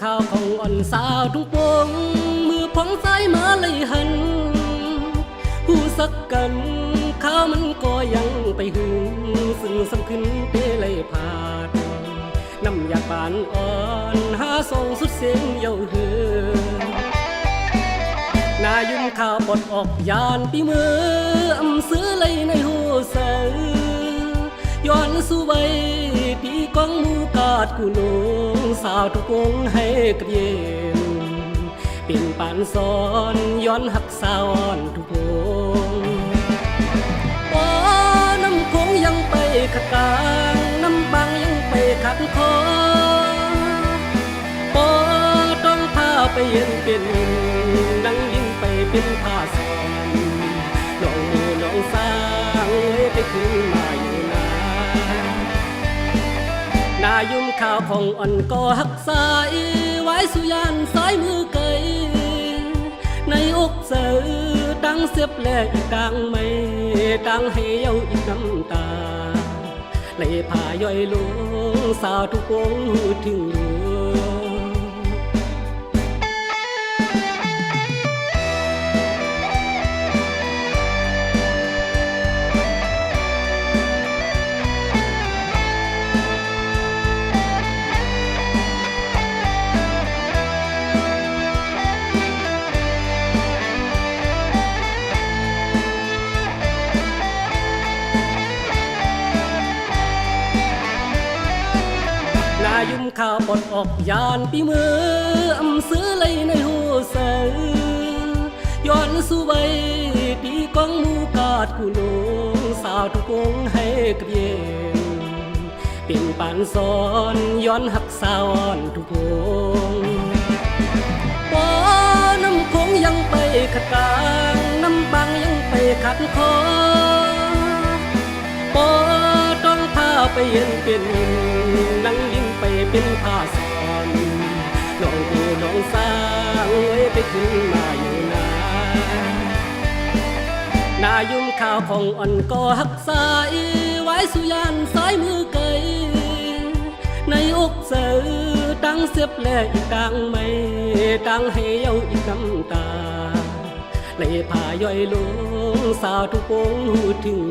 ข่าวของอ่อนสาวทุกปวงมือพองซ้ายมาเลยหันผู้สักกันข้าวมันก็ยังไปหึงซึ่งสำขึ้นเตเลยผ่านน้ำอยากบานอ่อนหาส่งสุดเสียงเย้าเฮือนายุ่มข่าวปลดออกยานปีมืออำซื้อเลยในหูเสือย้อนสู่ไว้ปีกองมูกาดกูลงสาวทุกวงให้กับเย็นเป็นปานซ้อนย้อนหักสาวอ่อนทุกวงป้อน้ำคงยังไปขัดกลางน้ำบางยังไปขัดคอป้อต้องพาไปเย็นเป็นนั่งยิ่งไปเป็นผ้าซ้อนน้องมูน้องสางไปขึ้นมาอยู่นายุ่มข่าวของอ่อนก็หักสายไว้สุยานสายมือไกลในอกเสือตั้งเสียบแลอีกตั้งไม่ตั้งให้เย้าอีกน้ำตาเลยพาย่อยลงสาวทุกวงถึงยุ่มข่าวปลดออกยานปีมืออำซื้อเลยในหูเสือย้อนสู่ไว้ปีกองมูกาดกูลงสาวทุกวงให้กับเย็นเป็นปานซ้อนย้อนหักสาวอ่อนทุกวงป้อน้ำคงยังไปขัดกลางน้ำบางยังไปขัดคอป้อต้องพาไปเย็นเป็นนั่งยิ่งไปเป็นผ้าซ้อนน้องกูน้องสางไปขึ้นมาอยู่นายุ่มข่าวของอ่อนก็หักสายไว้สุยานสายมือไกลในอกเสือตั้งเสียบแลอีกตั้งไม่ตั้งให้เย้าอีกน้ำตาเลยพาย่อยลงสาวทุกวงถึง